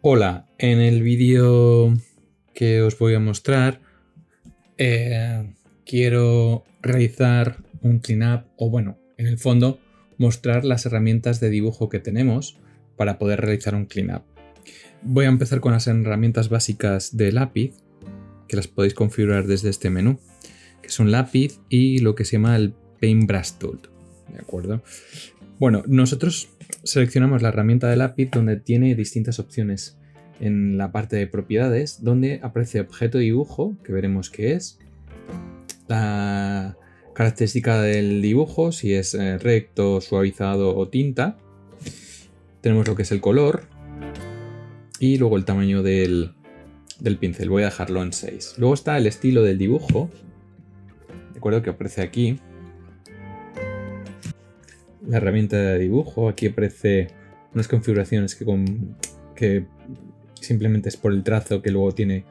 Hola, en el vídeo que os voy a mostrar quiero realizar un cleanup o bueno, en el fondo mostrar las herramientas de dibujo que tenemos para poder realizar un cleanup. Voy a empezar con las herramientas básicas de lápiz que las podéis configurar desde este menú, que son lápiz y lo que se llama el Paintbrush Tool, ¿de acuerdo? Bueno, nosotros seleccionamos la herramienta de lápiz donde tiene distintas opciones. En la parte de propiedades, donde aparece objeto dibujo, que veremos qué es, la característica del dibujo, si es recto, suavizado o tinta. Tenemos lo que es el color y luego el tamaño del pincel. Voy a dejarlo en 6. Luego está el estilo del dibujo, de acuerdo, que aparece aquí. La herramienta de dibujo, aquí aparece unas configuraciones que simplemente es por el trazo, que luego tiene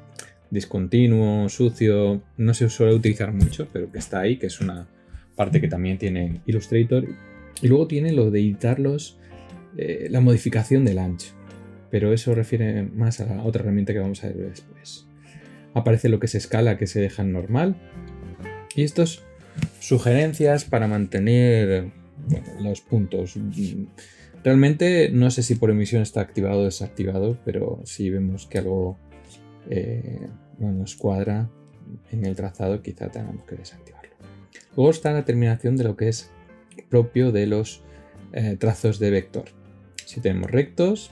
discontinuo, sucio, no se suele utilizar mucho, pero que está ahí, que es una parte que también tiene Illustrator. Y luego tiene lo de editarlos, la modificación del ancho, pero eso refiere más a la otra herramienta que vamos a ver después. Aparece lo que es escala, que se deja en normal, y estos sugerencias para mantener los puntos. Realmente no sé si por emisión está activado o desactivado, pero si vemos que algo no nos cuadra en el trazado, quizá tengamos que desactivarlo. Luego está la terminación de lo que es propio de los trazos de vector. Si tenemos rectos,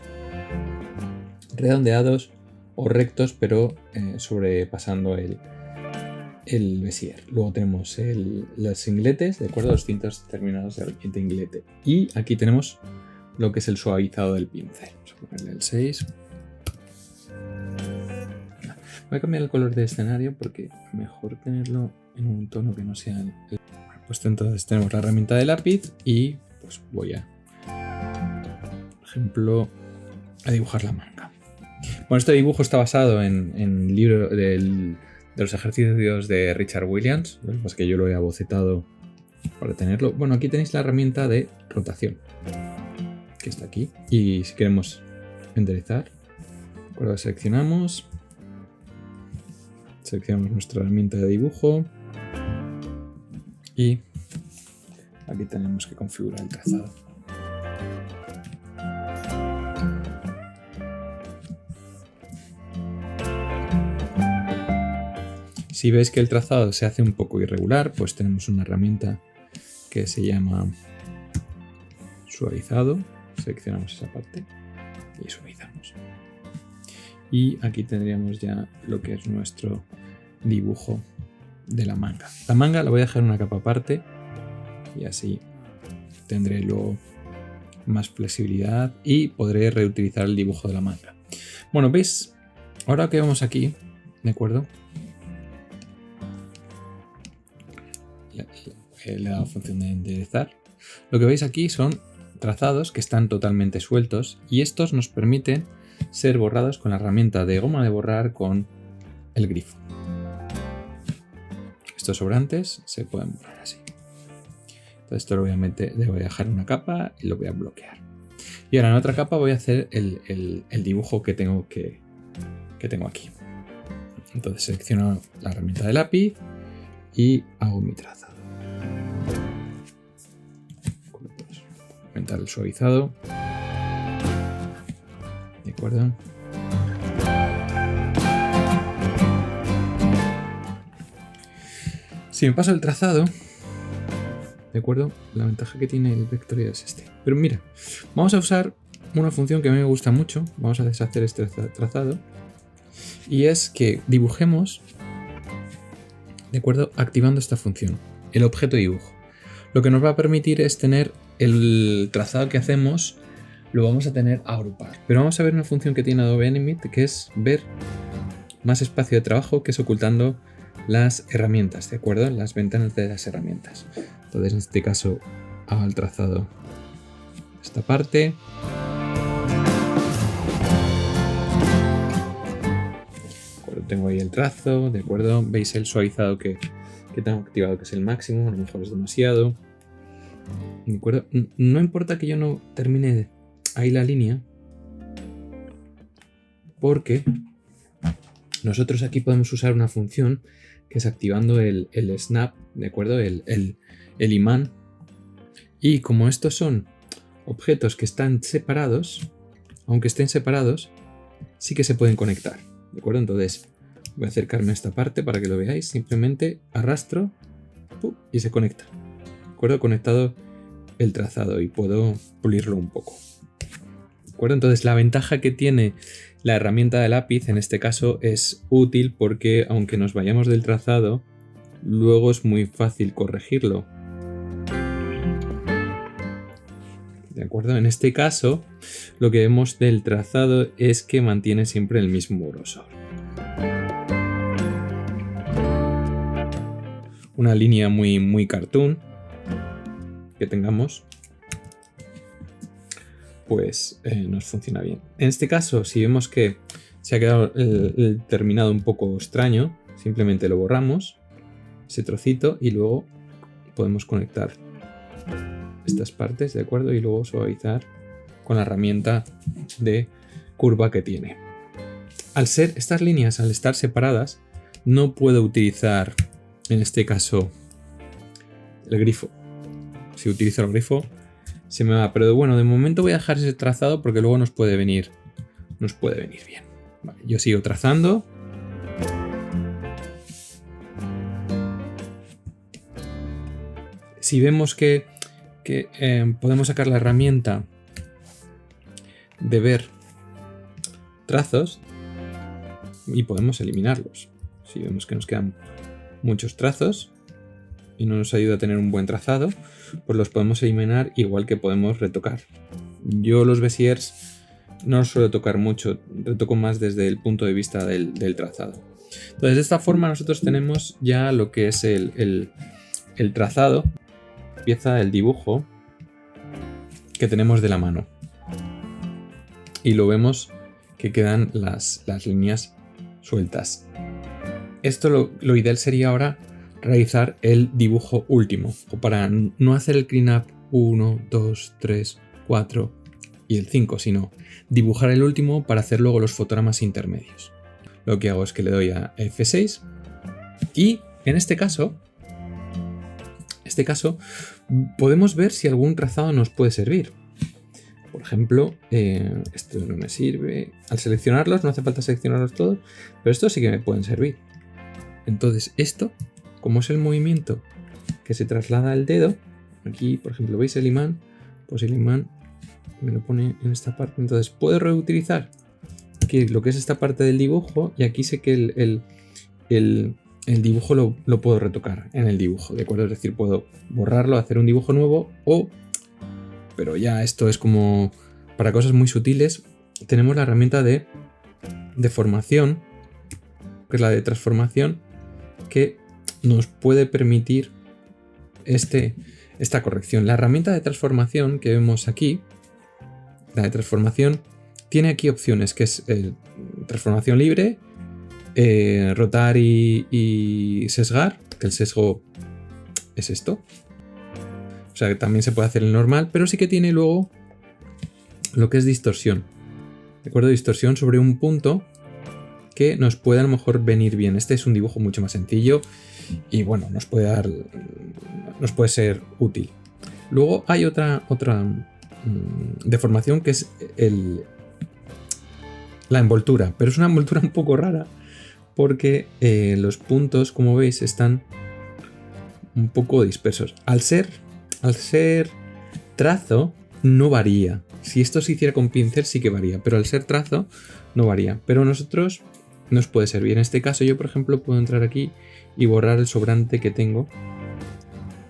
redondeados o rectos, pero sobrepasando el Bezier. Luego tenemos los ingletes, de acuerdo, los cintos terminados de inglete. Y aquí tenemos lo que es el suavizado del pincel. Vamos a ponerle el 6. Voy a cambiar el color de escenario porque mejor tenerlo en un tono que no sea el... Pues entonces tenemos la herramienta de lápiz y pues voy a, por ejemplo, a dibujar la manga. Bueno, este dibujo está basado en el libro de los ejercicios de Richard Williams, lo que pasa es que yo lo he abocetado para tenerlo. Bueno, aquí tenéis la herramienta de rotación, que está aquí, y si queremos enderezar, lo seleccionamos nuestra herramienta de dibujo y aquí tenemos que configurar el trazado. Si veis que el trazado se hace un poco irregular, pues tenemos una herramienta que se llama suavizado. Seleccionamos esa parte y suavizamos. Y aquí tendríamos ya lo que es nuestro dibujo de la manga. La manga la voy a dejar en una capa aparte y así tendré luego más flexibilidad y podré reutilizar el dibujo de la manga. Bueno, ¿veis? Ahora que vamos aquí, ¿de acuerdo? Le he dado función de enderezar. Lo que veis aquí son trazados que están totalmente sueltos y estos nos permiten ser borrados con la herramienta de goma de borrar con el grifo. Estos sobrantes se pueden borrar así. Entonces esto lo voy a meter, le voy a dejar una capa y lo voy a bloquear. Y ahora en otra capa voy a hacer el dibujo que tengo aquí. Entonces selecciono la herramienta de lápiz y hago mi trazado. Aumentar el suavizado. De acuerdo. Si me paso el trazado, de acuerdo, la ventaja que tiene el vectorial es este. Pero mira, vamos a usar una función que a mí me gusta mucho. Vamos a deshacer este trazado. Y es que dibujemos, de acuerdo, activando esta función, el objeto dibujo. Lo que nos va a permitir es tener el trazado que hacemos, lo vamos a tener agrupar. Pero vamos a ver una función que tiene Adobe Animate, que es ver más espacio de trabajo, que es ocultando las herramientas, ¿de acuerdo? Las ventanas de las herramientas. Entonces en este caso hago el trazado de esta parte. Tengo ahí el trazo, ¿de acuerdo? Veis el suavizado que tengo activado, que es el máximo, a lo mejor es demasiado. ¿De acuerdo? No importa que yo no termine ahí la línea. porque nosotros aquí podemos usar una función que es activando el snap, ¿de acuerdo? El imán. Y como estos son objetos que están separados, aunque estén separados, sí que se pueden conectar, ¿de acuerdo? Entonces voy a acercarme a esta parte para que lo veáis. Simplemente arrastro y se conecta, ¿de acuerdo? Conectado el trazado y puedo pulirlo un poco, ¿de acuerdo? Entonces la ventaja que tiene la herramienta de lápiz en este caso es útil porque aunque nos vayamos del trazado, luego es muy fácil corregirlo. ¿De acuerdo? En este caso, lo que vemos del trazado es que mantiene siempre el mismo grosor. Una línea muy cartoon que tengamos, pues nos funciona bien. En este caso, si vemos que se ha quedado el terminado un poco extraño, simplemente lo borramos, ese trocito, y luego podemos conectar estas partes, ¿de acuerdo? Y luego suavizar con la herramienta de curva que tiene. Estas líneas, al estar separadas, no puedo utilizar, en este caso, el grifo. Si utilizo el grifo, se me va. Pero bueno, de momento voy a dejar ese trazado porque luego nos puede venir bien. Vale, yo sigo trazando. Si vemos que podemos sacar la herramienta de ver trazos y podemos eliminarlos. Si vemos que nos quedan muchos trazos y no nos ayuda a tener un buen trazado, pues los podemos eliminar, igual que podemos retocar. Yo los Béziers no los suelo tocar mucho, retoco más desde el punto de vista del trazado. Entonces, de esta forma nosotros tenemos ya lo que es el trazado, empieza el dibujo que tenemos de la mano. Y lo vemos que quedan las líneas sueltas. Esto lo ideal sería ahora realizar el dibujo último, o para no hacer el cleanup 1, 2, 3, 4 y el 5, sino dibujar el último para hacer luego los fotogramas intermedios. Lo que hago es que le doy a F6 y en este caso podemos ver si algún trazado nos puede servir. Por ejemplo, esto no me sirve. Al seleccionarlos, no hace falta seleccionarlos todos, pero estos sí que me pueden servir. Entonces esto, como es el movimiento que se traslada al dedo, aquí por ejemplo veis el imán, pues el imán me lo pone en esta parte. Entonces puedo reutilizar aquí lo que es esta parte del dibujo y aquí sé que el dibujo lo puedo retocar en el dibujo, ¿de acuerdo? Es decir, puedo borrarlo, hacer un dibujo nuevo pero ya esto es como para cosas muy sutiles. Tenemos la herramienta de deformación, que es la de transformación, que nos puede permitir esta corrección. La herramienta de transformación que vemos aquí, la de transformación, tiene aquí opciones, que es transformación libre, rotar y sesgar, que el sesgo es esto. O sea, que también se puede hacer el normal, pero sí que tiene luego lo que es distorsión. ¿De acuerdo? Distorsión sobre un punto que nos puede a lo mejor venir bien. Este es un dibujo mucho más sencillo y bueno, nos puede ser útil. Luego hay otra deformación que es la envoltura, pero es una envoltura un poco rara porque los puntos, como veis, están un poco dispersos. Al ser trazo, no varía. Si esto se hiciera con pincel sí que varía, pero al ser trazo no varía. Pero a nosotros nos puede servir. En este caso yo, por ejemplo, puedo entrar aquí y borrar el sobrante que tengo.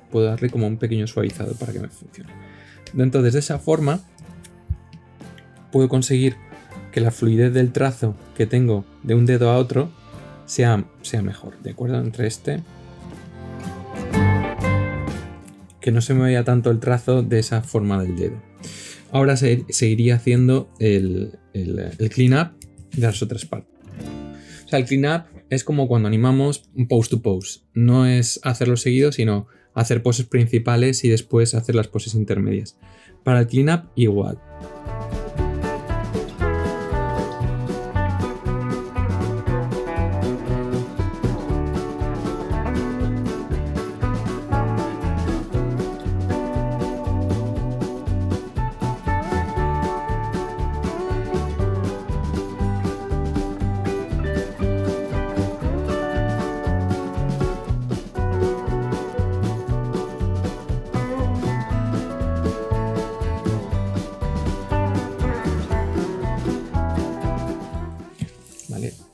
Puedo darle como un pequeño suavizado para que me funcione. Entonces, de esa forma puedo conseguir que la fluidez del trazo que tengo de un dedo a otro sea mejor, ¿de acuerdo? Entre que no se me vaya tanto el trazo de esa forma del dedo. Ahora seguiría haciendo el clean up de las otras partes. O sea, el clean up es como cuando animamos un pose to pose. No es hacerlo seguido, sino hacer poses principales y después hacer las poses intermedias. Para el clean up igual.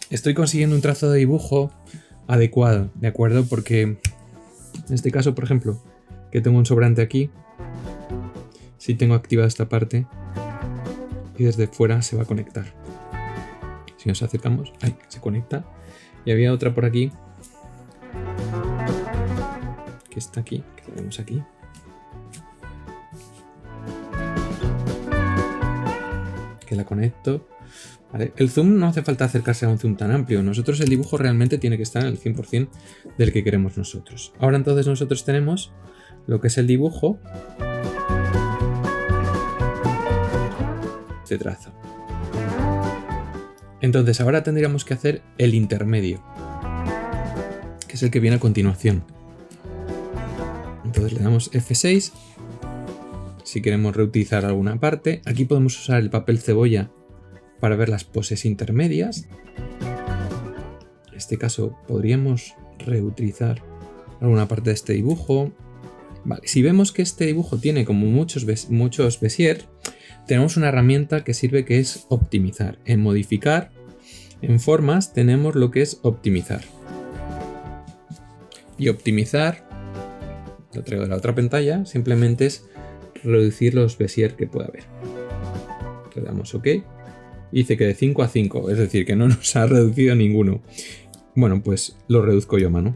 estoy consiguiendo un trazo de dibujo adecuado, ¿de acuerdo? Porque en este caso, por ejemplo, que tengo un sobrante aquí, si tengo activada esta parte y desde fuera se va a conectar. Si nos acercamos, ¡ay!, se conecta. Y había otra por aquí, que está aquí, que la vemos aquí. Que la conecto. ¿Vale? El zoom no hace falta acercarse a un zoom tan amplio. Nosotros el dibujo realmente tiene que estar en el 100% del que queremos nosotros. Ahora entonces nosotros tenemos lo que es el dibujo de trazo. Entonces ahora tendríamos que hacer el intermedio, que es el que viene a continuación. Entonces le damos F6 si queremos reutilizar alguna parte. Aquí podemos usar el papel cebolla para ver las poses intermedias. En este caso podríamos reutilizar alguna parte de este dibujo. Vale, si vemos que este dibujo tiene como muchos Bezier, tenemos una herramienta que sirve, que es optimizar. En modificar, en formas, tenemos lo que es optimizar. Y optimizar, lo traigo de la otra pantalla, simplemente es reducir los Bezier que pueda haber. Le damos OK. Dice que de 5 a 5, es decir, que no nos ha reducido ninguno. Bueno, pues lo reduzco yo a mano.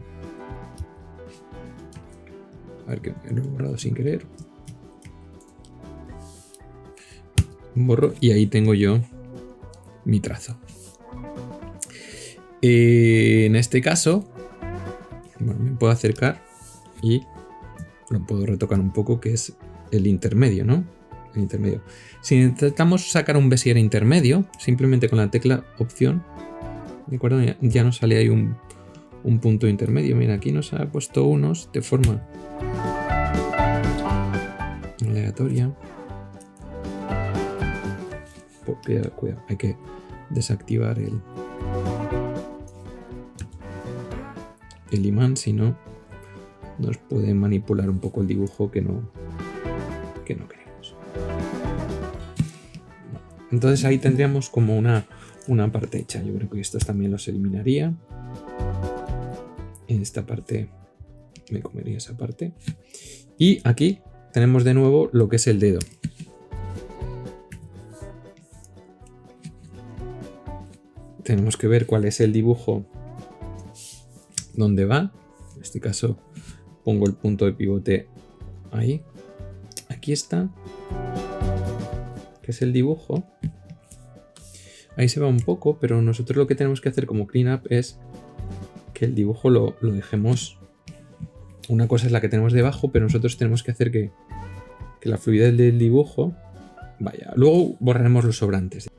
A ver, que lo he borrado sin querer. Borro y ahí tengo yo mi trazo. En este caso, bueno, me puedo acercar y lo puedo retocar un poco, que es el intermedio, ¿no? El intermedio. Si intentamos sacar un Bezier intermedio, simplemente con la tecla opción, ¿de acuerdo? Ya nos sale ahí un punto intermedio. Mira, aquí nos ha puesto unos de forma aleatoria. Cuidado, hay que desactivar el imán, si no nos puede manipular un poco el dibujo que no queremos. Entonces ahí tendríamos como una parte hecha. Yo creo que estos también los eliminaría. En esta parte me comería esa parte. Y aquí tenemos de nuevo lo que es el dedo. Tenemos que ver cuál es el dibujo donde va. En este caso pongo el punto de pivote ahí. Aquí está, que es el dibujo. Ahí se va un poco, pero nosotros lo que tenemos que hacer como cleanup es que el dibujo lo dejemos. Una cosa es la que tenemos debajo, pero nosotros tenemos que hacer que la fluidez del dibujo vaya. Luego borraremos los sobrantes.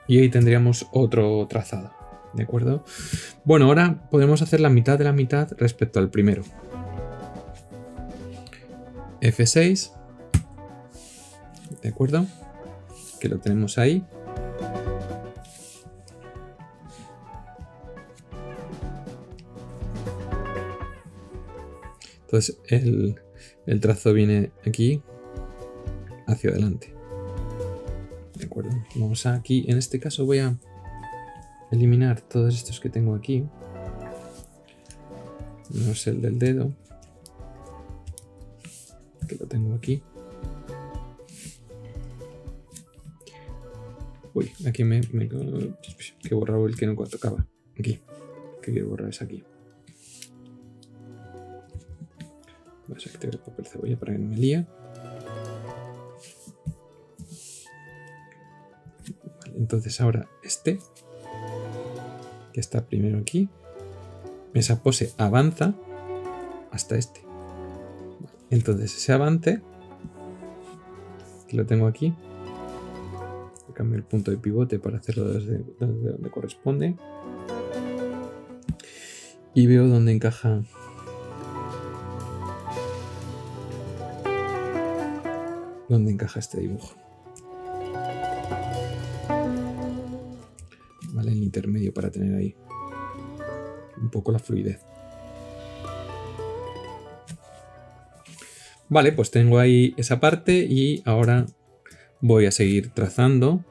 Y ahí tendríamos otro trazado, ¿de acuerdo? Bueno, ahora podemos hacer la mitad de la mitad respecto al primero. F6, ¿de acuerdo? Que lo tenemos ahí. Entonces el trazo viene aquí hacia adelante. De acuerdo, vamos aquí. En este caso voy a eliminar todos estos que tengo aquí. Menos el del dedo, que lo tengo aquí. Uy, aquí que he borrado el que no tocaba. Aquí, que quiero borrar es aquí. Voy a desactivar el papel cebolla para que no me líe. Vale, entonces ahora que está primero aquí, esa pose avanza hasta este. Entonces ese avance, que lo tengo aquí, cambio el punto de pivote para hacerlo desde donde corresponde y veo dónde encaja este dibujo. Vale, el intermedio para tener ahí un poco la fluidez. Vale, pues tengo ahí esa parte y ahora voy a seguir trazando.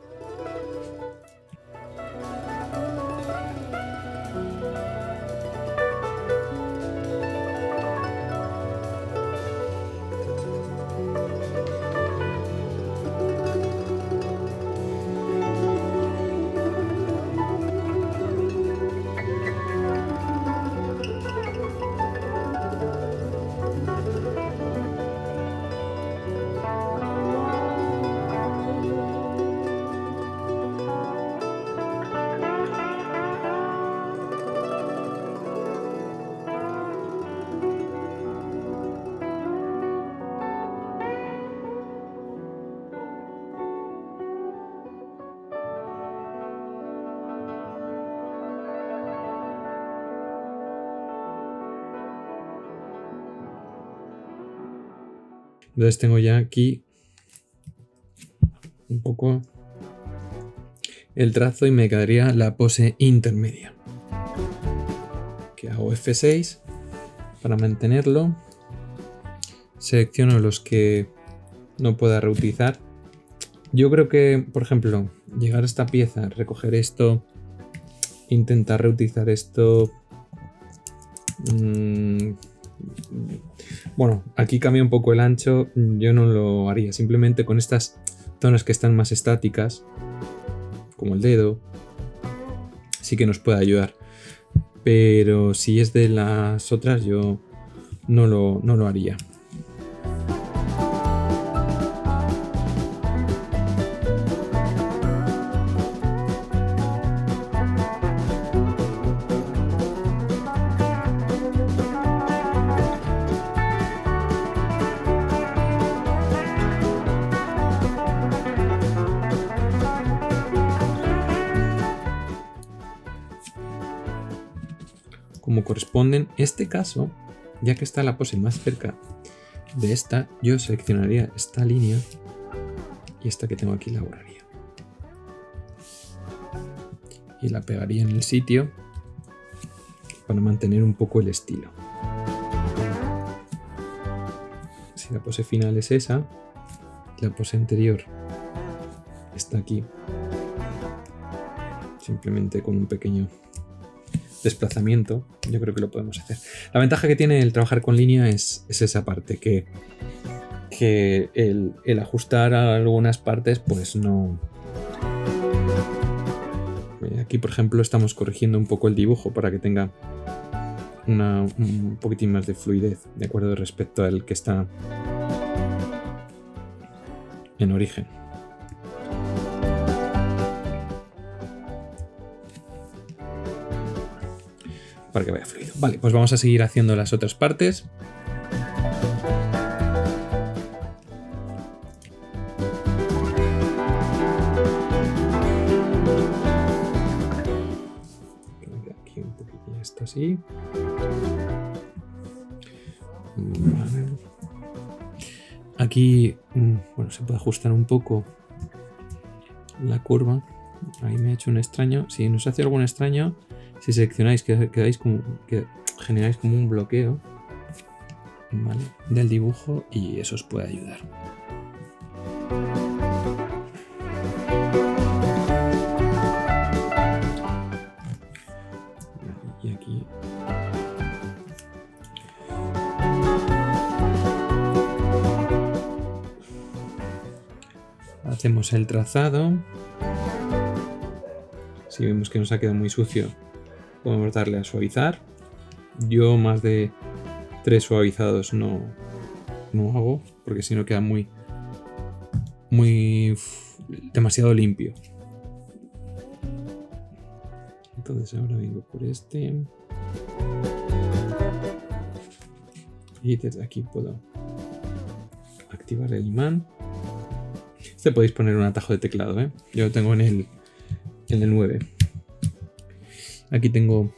Entonces tengo ya aquí un poco el trazo y me quedaría la pose intermedia. Que hago F6 para mantenerlo. Selecciono los que no pueda reutilizar. Yo creo que, por ejemplo, llegar a esta pieza, recoger esto, intentar reutilizar esto. Bueno, aquí cambia un poco el ancho, yo no lo haría, simplemente con estas zonas que están más estáticas, como el dedo, sí que nos puede ayudar, pero si es de las otras yo no lo haría. Como corresponden, este caso, ya que está la pose más cerca de esta, yo seleccionaría esta línea y esta que tengo aquí la borraría y la pegaría en el sitio para mantener un poco el estilo. Si la pose final es esa, la pose anterior está aquí, simplemente con un pequeño desplazamiento, yo creo que lo podemos hacer. La ventaja que tiene el trabajar con línea es esa parte, que el ajustar a algunas partes, pues no. Aquí, por ejemplo, estamos corrigiendo un poco el dibujo para que tenga un poquitín más de fluidez, de acuerdo respecto al que está en origen. Para que vaya fluido. Vale, pues vamos a seguir haciendo las otras partes. Aquí un poquito esto así. Vale. Aquí, bueno, se puede ajustar un poco la curva. Ahí me ha hecho un extraño. Si nos hace algún extraño, si seleccionáis que generáis como un bloqueo, ¿vale?, del dibujo, y eso os puede ayudar. Y aquí hacemos el trazado. Si vemos que nos ha quedado muy sucio, podemos darle a suavizar. Yo más de 3 suavizados no hago, porque si no queda demasiado limpio. Entonces ahora vengo por este. Y desde aquí puedo activar el imán. Este podéis poner un atajo de teclado, ¿eh? Yo lo tengo en el 9. Aquí tengo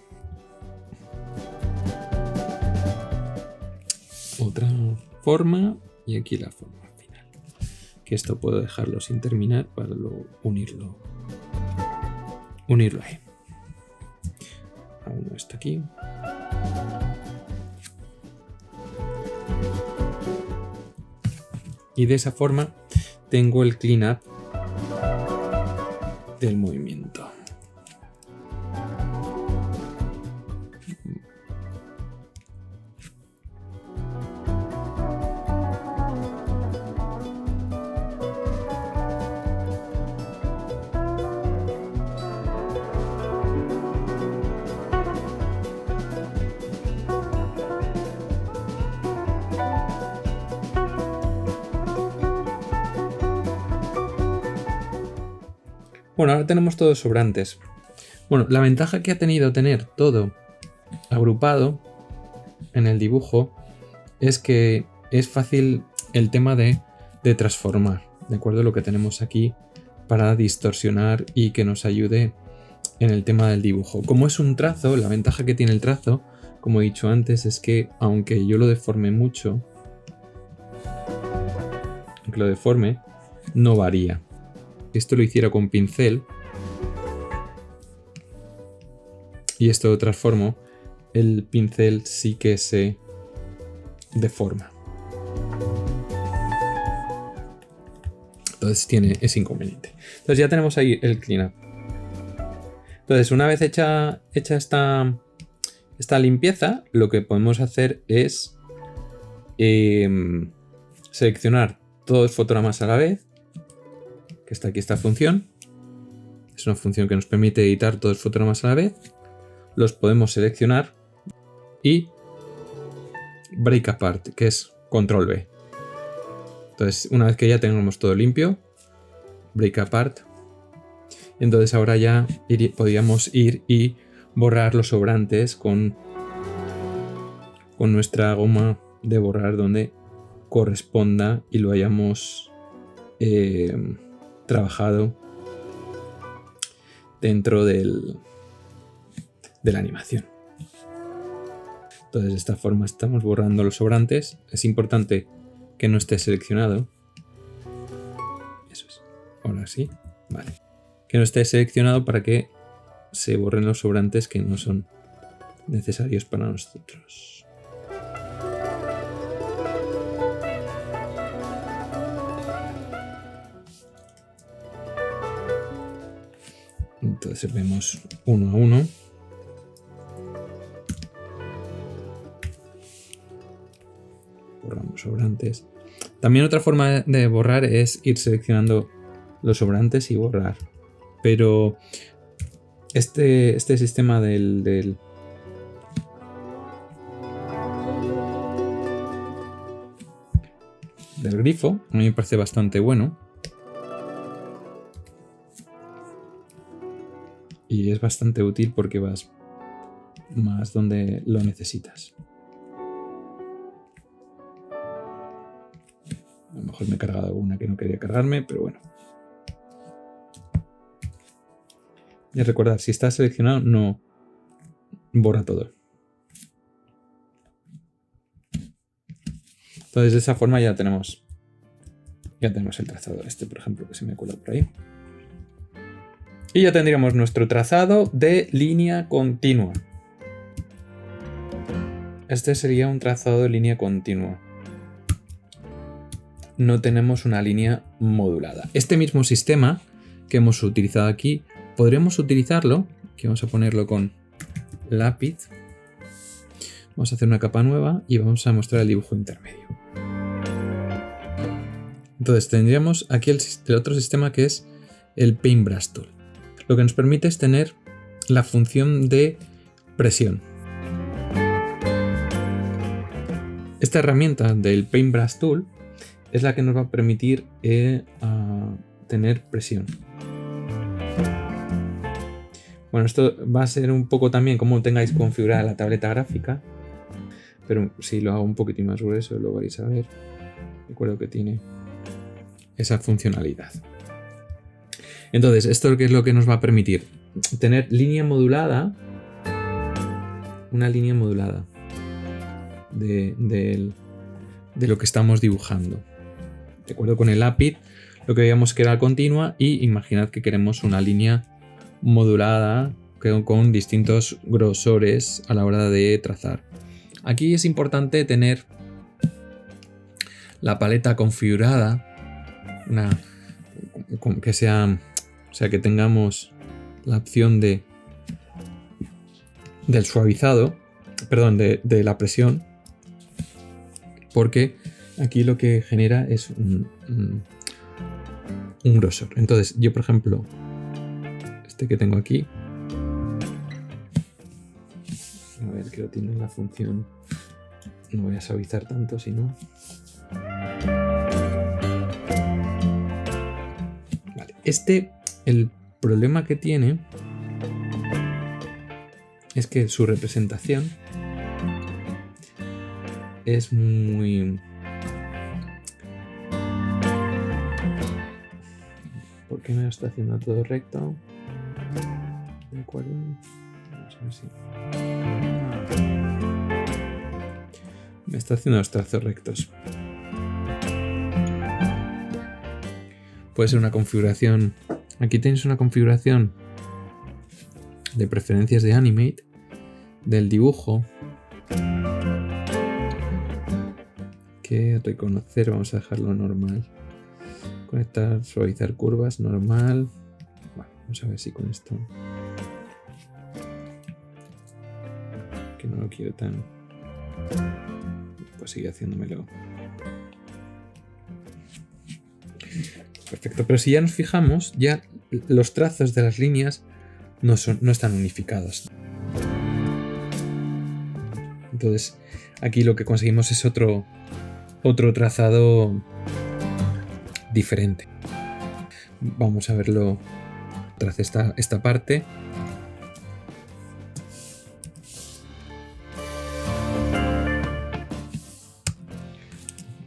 otra forma y aquí la forma final. Que esto puedo dejarlo sin terminar para luego unirlo ahí. Uno está aquí. Y de esa forma tengo el cleanup del movimiento. Bueno, ahora tenemos todos sobrantes. Bueno, la ventaja que ha tenido tener todo agrupado en el dibujo es que es fácil el tema de transformar, ¿de acuerdo? Lo que tenemos aquí para distorsionar y que nos ayude en el tema del dibujo. Como es un trazo, la ventaja que tiene el trazo, como he dicho antes, es que aunque yo lo deforme mucho, aunque lo deforme, no varía. Si esto lo hiciera con pincel y esto lo transformo, el pincel sí que se deforma. Entonces tiene ese inconveniente. Entonces ya tenemos ahí el cleanup. Entonces una vez hecha esta limpieza, lo que podemos hacer es seleccionar todos los fotogramas a la vez. Que está aquí esta función. Es una función que nos permite editar todos los fotogramas a la vez. Los podemos seleccionar y break apart, que es control B. Entonces, una vez que ya tengamos todo limpio, break apart. Entonces ahora ya podríamos ir y borrar los sobrantes con nuestra goma de borrar donde corresponda y lo hayamos trabajado dentro de la animación. Entonces de esta forma estamos borrando los sobrantes. Es importante que no esté seleccionado. Eso es. Ahora sí. Vale. Que no esté seleccionado para que se borren los sobrantes que no son necesarios para nosotros. Entonces vemos uno a uno. Borramos sobrantes. También otra forma de borrar es ir seleccionando los sobrantes y borrar. Pero este sistema del grifo a mí me parece bastante bueno. Y es bastante útil porque vas más donde lo necesitas. A lo mejor me he cargado una que no quería cargarme, pero bueno. Y recordad, si está seleccionado, no borra todo. Entonces de esa forma ya tenemos el trazado este, por ejemplo, que se me cuela por ahí. Y ya tendríamos nuestro trazado de línea continua. Este sería un trazado de línea continua. No tenemos una línea modulada. Este mismo sistema que hemos utilizado aquí, podríamos utilizarlo. Aquí vamos a ponerlo con lápiz. Vamos a hacer una capa nueva y vamos a mostrar el dibujo intermedio. Entonces tendríamos aquí el otro sistema que es el Paintbrush Tool. Lo que nos permite es tener la función de presión. Esta herramienta del Paintbrush Tool es la que nos va a permitir tener presión. Bueno, esto va a ser un poco también como tengáis configurada la tableta gráfica, pero si lo hago un poquitín más grueso lo vais a ver. Recuerdo que tiene esa funcionalidad. Entonces, ¿esto qué es lo que nos va a permitir? Tener línea modulada, una línea modulada de lo que estamos dibujando. De acuerdo con el lápiz, lo que veíamos que era continua, y imaginad que queremos una línea modulada con distintos grosores a la hora de trazar. Aquí es importante tener la paleta configurada, que sea, o sea, que tengamos la opción del suavizado, perdón, de la presión, porque aquí lo que genera es un grosor. Entonces, yo, por ejemplo, este que tengo aquí, a ver, que tiene la función, no voy a suavizar tanto, si no. Vale, el problema que tiene es que su representación es muy... ¿Por qué me lo está haciendo todo recto? ¿De acuerdo? Vamos a ver si... Me está haciendo los trazos rectos. Puede ser una configuración... Aquí tenéis una configuración de preferencias de Animate, del dibujo, que reconocer, vamos a dejarlo normal. Conectar, suavizar curvas, normal. Bueno, vamos a ver si con esto... Que no lo quiero tan... Pues sigue haciéndomelo. Perfecto, pero si ya nos fijamos, ya los trazos de las líneas no están unificados. Entonces, aquí lo que conseguimos es otro trazado diferente. Vamos a verlo tras esta parte.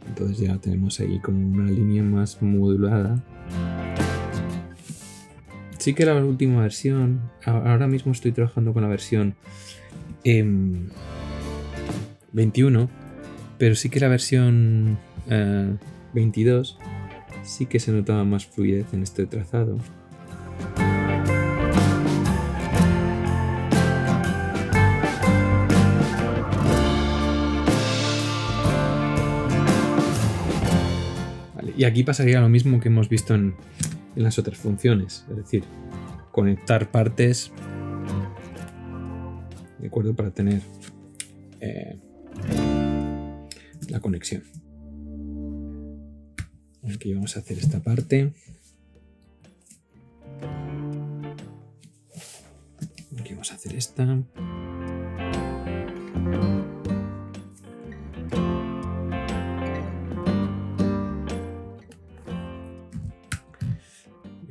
Entonces ya tenemos ahí como una línea más modulada. Sí que la última versión, ahora mismo estoy trabajando con la versión 21, pero sí que la versión 22 sí que se notaba más fluidez en este trazado. Vale, y aquí pasaría lo mismo que hemos visto en las otras funciones, es decir, conectar partes, de acuerdo, para tener la conexión. Aquí vamos a hacer esta parte. Aquí vamos a hacer esta.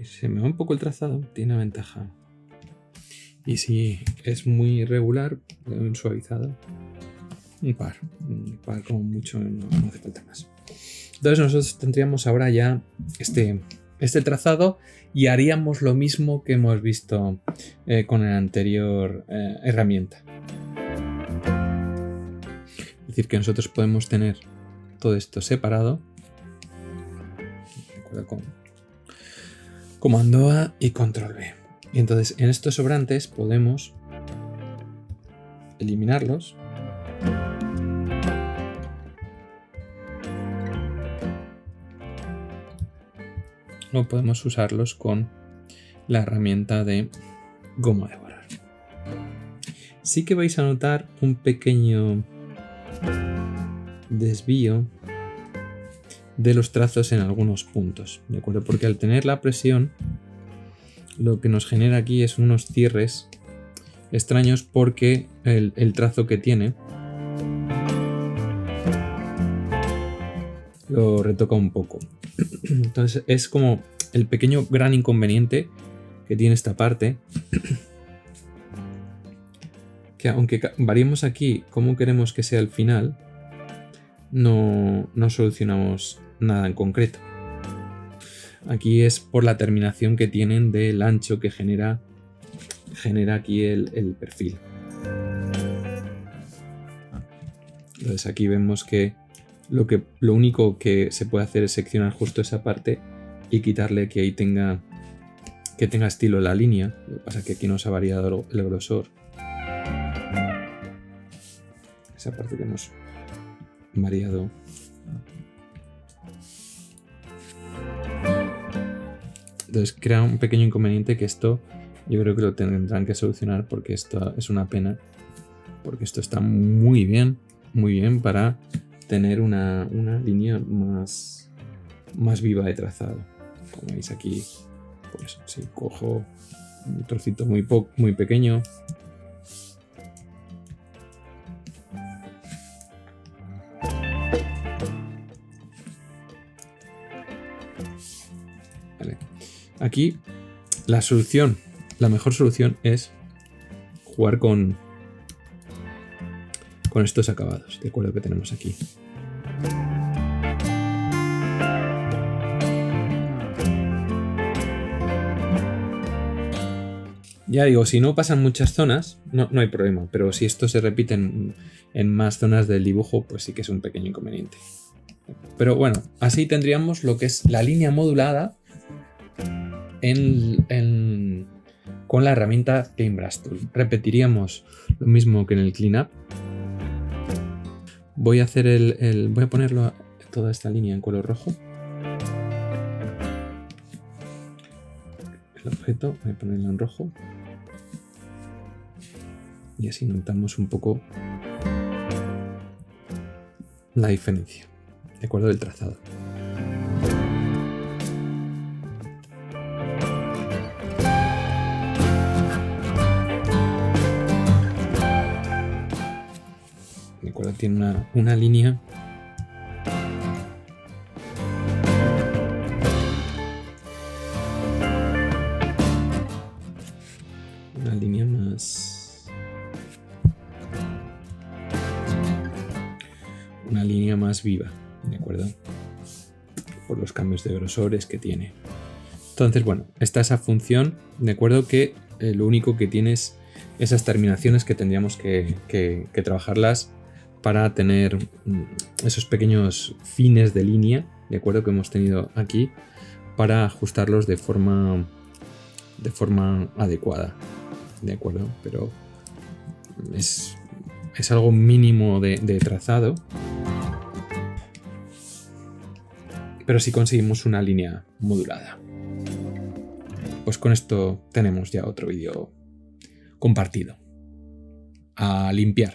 Se me va un poco el trazado, tiene ventaja. Y si es muy irregular, un suavizado, un par como mucho, no hace falta más. Entonces nosotros tendríamos ahora ya este trazado y haríamos lo mismo que hemos visto con la anterior herramienta. Es decir, que nosotros podemos tener todo esto separado. Con Comando A y Control B. Y entonces en estos sobrantes podemos eliminarlos. O podemos usarlos con la herramienta de goma de borrar. Sí que vais a notar un pequeño desvío de los trazos en algunos puntos, ¿de acuerdo? Porque al tener la presión, lo que nos genera aquí es unos cierres extraños porque el trazo que tiene lo retoca un poco. Entonces es como el pequeño gran inconveniente que tiene esta parte que aunque variemos aquí cómo queremos que sea el final, no solucionamos nada en concreto. Aquí es por la terminación que tienen del ancho que genera aquí el perfil. Entonces aquí vemos que lo único que se puede hacer es seccionar justo esa parte y quitarle que ahí tenga estilo la línea. Lo que pasa es que aquí nos ha variado el grosor. Esa parte que hemos variado. Entonces crea un pequeño inconveniente que esto yo creo que lo tendrán que solucionar, porque esto es una pena, porque esto está muy bien para tener una línea más viva de trazado. Como veis aquí, pues si cojo un trocito muy pequeño, vale. Aquí la mejor solución es jugar con estos acabados, de acuerdo, que tenemos aquí. Ya digo, si no pasan muchas zonas, no hay problema, pero si esto se repite en más zonas del dibujo, pues sí que es un pequeño inconveniente. Pero bueno, así tendríamos lo que es la línea modulada con la herramienta Paintbrush Tool. Repetiríamos lo mismo que en el cleanup. Voy a ponerlo toda esta línea en color rojo. El objeto voy a ponerlo en rojo. Y así notamos un poco la diferencia, de acuerdo, del trazado. De acuerdo, tiene una línea más viva, ¿de acuerdo? Por los cambios de grosores que tiene. Entonces, bueno, está esa función, ¿de acuerdo? Que lo único que tiene es esas terminaciones que tendríamos que trabajarlas para tener esos pequeños fines de línea, ¿de acuerdo? Que hemos tenido aquí, para ajustarlos de forma adecuada, ¿de acuerdo? Pero es algo mínimo de trazado. Pero si conseguimos una línea modulada. Pues con esto tenemos ya otro vídeo compartido. A limpiar.